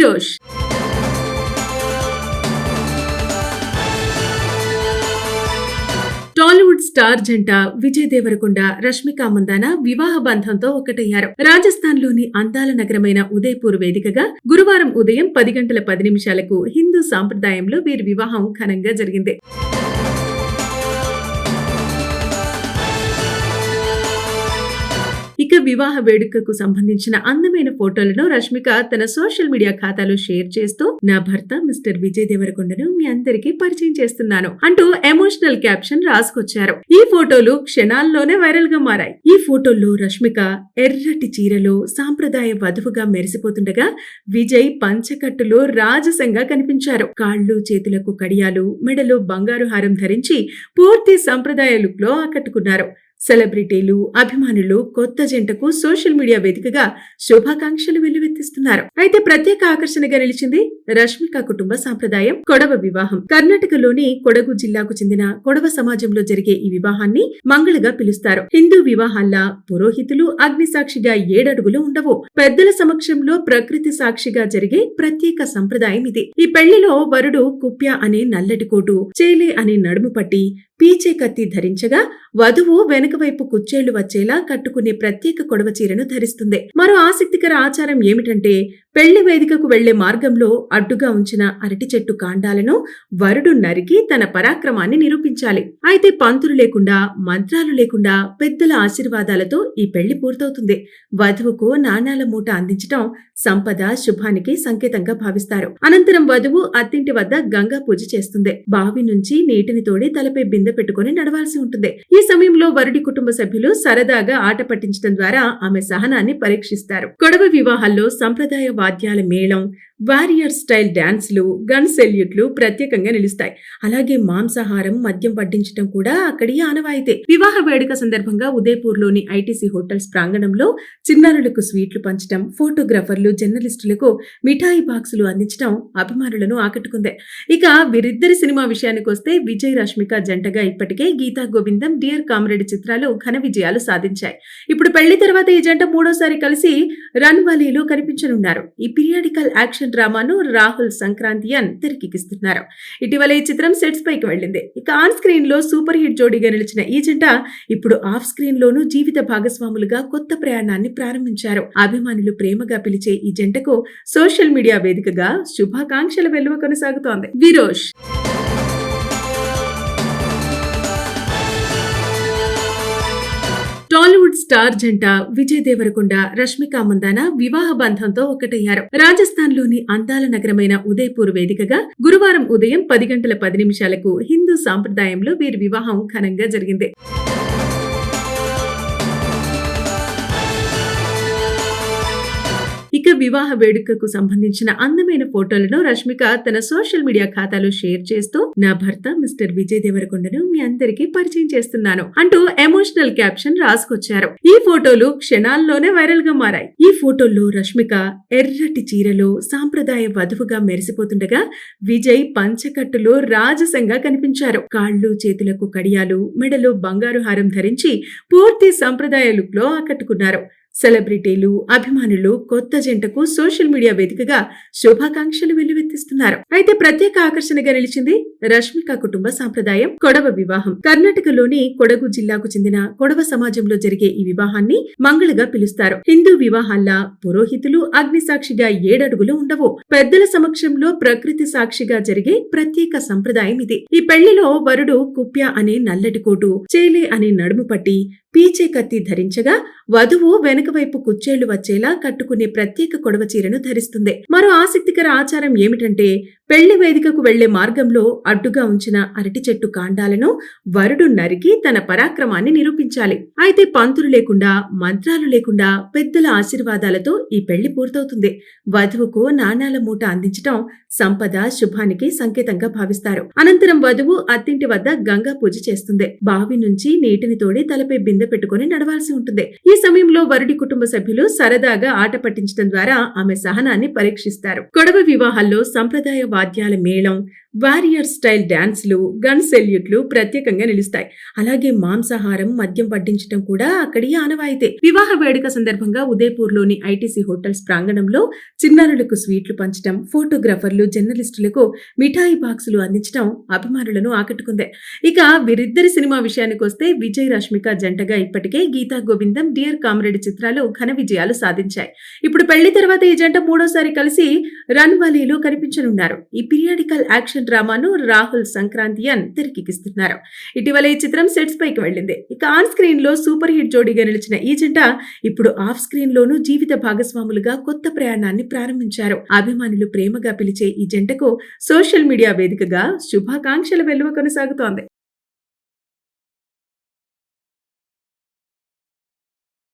విరోష్. Tollywood star జంట విజయ్ దేవరకొండ, రష్మిక మందాన వివాహ బంధంతో ఒకటయ్యారు. రాజస్థాన్ లోని అందాల నగరమైన ఉదయపూర్ వేదికగా గురువారం ఉదయం 10:10 హిందూ సాంప్రదాయంలో వీరి వివాహం ఘనంగా జరిగింది. ఇక వివాహ వేడుకకు సంబంధించిన అందమైన ఫోటోలను రష్మిక తన సోషల్ మీడియా ఖాతాలో షేర్ చేస్తూ, నా భర్త మిస్టర్ విజయ్ దేవరకొండను మీ అందరికీ పరిచయం చేస్తున్నాను అంటూ ఎమోషనల్ క్యాప్షన్ రాసుకొచ్చారు. ఈ ఫోటోలు క్షణాల్లోనే వైరల్ గా మారాయి. ఈ ఫోటోల్లో రష్మిక ఎర్రటి చీరలో సాంప్రదాయ వధువుగా మెరిసిపోతుండగా, విజయ్ పంచకట్టులో రాజసంగా కనిపించారు. కాళ్ళు చేతులకు కడియాలు, మెడలో బంగారు హారం ధరించి పూర్తి సంప్రదాయ లుక్ లో ఆకట్టుకున్నారు. సెలబ్రిటీలు, అభిమానులు కొత్త జంటకు సోషల్ మీడియా వేదికగా శుభాకాంక్షలు వెల్లువెత్తిస్తున్నారు. అయితే ప్రత్యేక ఆకర్షణగా నిలిచింది రష్మిక కుటుంబ సాంప్రదాయం కొడవ వివాహం. కర్ణాటకలోని కొడగు జిల్లాకు చెందిన కొడవ సమాజంలో జరిగే ఈ వివాహాన్ని మంగళగా పిలుస్తారు. హిందూ వివాహాల్లా పురోహితులు అగ్ని సాక్షిగా 7 అడుగులు ఉండవు. పెద్దల సమక్షంలో ప్రకృతి సాక్షిగా జరిగే ప్రత్యేక సంప్రదాయం ఇది. ఈ పెళ్లిలో వరుడు కుప్య అనే నల్లటి కోటు, చేలే అనే నడుము పట్టి, పీచే కత్తి ధరించగా, వధువు వెనుక వైపు కుచ్చేళ్లు వచ్చేలా కట్టుకునే ప్రత్యేక కొడవ చీరను ధరిస్తుంది. మరో ఆసక్తికర ఆచారం ఏమిటంటే, పెళ్లి వేదికకు వెళ్లే మార్గంలో అడ్డుగా ఉంచిన అరటి చెట్టు కాండాలను వరుడు నరికి తన పరాక్రమాన్ని నిరూపించాలి. అయితే పంతులు లేకుండా, మంత్రాలు లేకుండా పెద్దల ఆశీర్వాదాలతో ఈ పెళ్లి పూర్తవుతుంది. వధువుకు నాణాల మూట అందించటం సంపద, శుభానికి సంకేతంగా భావిస్తారు. అనంతరం వధువు అత్తింటి వద్ద గంగా పూజ చేస్తుంది. బావి నుంచి నీటిని తోడి తలపై బిందె పెట్టుకుని నడవాల్సి ఉంటుంది. ఈ సమయంలో వరుడి కుటుంబ సభ్యులు సరదాగా ఆట పట్టించడం ద్వారా ఆమె సహనాన్ని పరీక్షిస్తారు. కొడవ వివాహాల్లో సంప్రదాయ వాద్యాల మేళం, వారియర్ స్టైల్ డాన్స్లు, గన్ సెల్యూట్లు ప్రత్యేకంగా నిలుస్తాయి. అలాగే మాంసాహారం, మద్యం వడ్డించడం కూడా అక్కడి ఆనవాయితీ. వివాహ వేడుక సందర్భంగా ఉదయపూర్లోని ఐటీసీ హోటల్స్ ప్రాంగణంలో చిన్నారులకు స్వీట్లు పంచడం, ఫోటోగ్రాఫర్లు, జర్నలిస్టులకు మిఠాయి బాక్సులు అందించడం అభిమానులను ఆకట్టుకుంది. ఇక వీరిద్దరి సినిమా విషయానికి వస్తే, విజయ్ రష్మిక జంటగా ఇప్పటికే గీతా గోవిందం, డియర్ కామ్రేడ్ చిత్రాలు ఘన విజయాలు సాధించాయి. ఇప్పుడు పెళ్లి తర్వాత ఈ జంట మూడోసారి కలిసి రన్ వాలీలో కనిపించనున్నారు. ఈ పీరియాడికల్ యాక్షన్ డ్రామాను రాహుల్ సంక్రాంతియన్ తెరకెక్కిస్తున్నారు. ఇటీవల ఈ చిత్రం సెట్స్ పైకి వెళ్లింది. ఇక ఆన్ స్క్రీన్ లో సూపర్ హిట్ జోడీగా నిలిచిన ఈ జంట ఇప్పుడు ఆఫ్ స్క్రీన్ లోనూ జీవిత భాగస్వాములుగా కొత్త ప్రయాణాన్ని ప్రారంభించారు. అభిమానులు ప్రేమగా పిలిచే ఈ జంటకు సోషల్ మీడియా వేదికగా శుభాకాంక్షల వెల్లువ కొనసాగుతోంది. విరోష్. టాలీవుడ్ స్టార్ జంట విజయ్ దేవరకొండ, రష్మిక మందాన వివాహ బంధంతో ఒకటయ్యారు. రాజస్థాన్ లోని అందాల నగరమైన ఉదయపూర్ వేదికగా గురువారం ఉదయం 10:10 హిందూ సాంప్రదాయంలో వీరి వివాహం ఘనంగా జరిగింది. ఇక వివాహ వేడుకకు సంబంధించిన అందమైన ఫోటోలను రష్మిక తన సోషల్ మీడియా ఖాతాలో షేర్ చేస్తూ, నా భర్త మిస్టర్ విజయ్ దేవరకొండను మీ అందరికీ పరిచయం చేస్తున్నాను అంటూ ఎమోషనల్ క్యాప్షన్ రాసుకొచ్చారు. ఈ ఫోటోలు క్షణాల్లోనే వైరల్ గా మారాయి. ఈ ఫోటోల్లో రష్మిక ఎర్రటి చీరలో సాంప్రదాయ వధువుగా మెరిసిపోతుండగా, విజయ్ పంచకట్టులో రాజసంగా కనిపించారు. కాళ్ళు చేతులకు కడియాలు, మెడలో బంగారు హారం ధరించి పూర్తి సంప్రదాయ లుక్ లో ఆకట్టుకున్నారు. సెలబ్రిటీలు, అభిమానులు కొత్త జంటకు సోషల్ మీడియా వేదికగా శుభాకాంక్షలు వెల్లువెత్తిస్తున్నారు. అయితే ప్రత్యేక ఆకర్షణగా నిలిచింది రష్మిక కుటుంబ సాంప్రదాయం కొడవ వివాహం. కర్ణాటకలోని కొడగు జిల్లాకు చెందిన కొడవ సమాజంలో జరిగే ఈ వివాహాన్ని మంగళగా పిలుస్తారు. హిందూ వివాహాల్లా పురోహితులు అగ్ని సాక్షిగా 7 అడుగులు ఉండవు. పెద్దల సమక్షంలో ప్రకృతి సాక్షిగా జరిగే ప్రత్యేక సంప్రదాయం ఇది. ఈ పెళ్లిలో వరుడు కుప్య అనే నల్లటి కోటు, చేలే అనే నడుము పట్టి, పీచే కత్తి ధరించగా, వధువు వెనుక వైపు కుచ్చేళ్లు వచ్చేలా కట్టుకునే ప్రత్యేక కొడవ చీరను ధరిస్తుంది. మరో ఆసక్తికర ఆచారం ఏమిటంటే, పెళ్లి వేదికకు వెళ్లే మార్గంలో అడ్డుగా ఉంచిన అరటి చెట్టు కాండాలను వరుడు నరికి తన పరాక్రమాన్ని నిరూపించాలి. అయితే పంతులు లేకుండా, మంత్రాలు లేకుండా పెద్దల ఆశీర్వాదాలతో ఈ పెళ్లి పూర్తవుతుంది. వధువుకు నాణాల మూట అందించటం సంపద, శుభానికి సంకేతంగా భావిస్తారు. అనంతరం వధువు అత్తింటి వద్ద గంగా పూజ చేస్తుంది. బావి నుంచి నీటిని తోడి తలపై బిందె పెట్టుకుని నడవాల్సి ఉంటుంది. ఈ సమయంలో వరుడి కుటుంబ సభ్యులు సరదాగా ఆట పట్టించడం ద్వారా ఆమె సహనాన్ని పరీక్షిస్తారు. కొడవ వివాహాల్లో సంప్రదాయ వాద్యాల మేళం, వారియర్ స్టైల్ డాన్స్లు, గన్ సెల్యూట్లు ప్రత్యేకంగా నిలుస్తాయి. అలాగే మాంసాహారం, మద్యం వడ్డించడం కూడా అక్కడి ఆనవాయితీ. వివాహ వేడుక సందర్భంగా ఉదయపూర్లోని ఐటీసీ హోటల్స్ ప్రాంగణంలో చిన్నారులకు స్వీట్లు పంచడం, ఫోటోగ్రాఫర్లు, జర్నలిస్టులకు మిఠాయి బాక్సులు అందించడం అభిమానులను ఆకట్టుకుంది. ఇక వీరిద్దరి సినిమా విషయానికి వస్తే విజయ్ రష్మిక జంటగా ఇప్పటికే గీతా గోవిందం, డియర్ కామ్రేడ్ చిత్రాలు ఘన విజయాలు సాధించాయి. ఇప్పుడు పెళ్లి తర్వాత ఈ జంట మూడోసారి కలిసి రన్ వాలీలో కనిపించనున్నారు. ఈ పీరియాడికల్ యాక్షన్ డ్రామాను రాహుల్ సంక్రాంతియన్ తెరకెక్కిస్తున్నారు. ఇటీవల ఈ చిత్రం సెట్స్ పైకి వెళ్ళింది. ఇక ఆన్ స్క్రీన్ లో సూపర్ హిట్ జోడీగా నిలిచిన ఈ జంట ఇప్పుడు ఆఫ్ స్క్రీన్ లోనూ జీవిత భాగస్వాములుగా కొత్త ప్రయాణాన్ని ప్రారంభించారు. అభిమానులు ప్రేమగా పిలిచే ఈ జంటకు సోషల్ మీడియా వేదికగా శుభాకాంక్షల వెల్లువ కొనసాగుతోంది.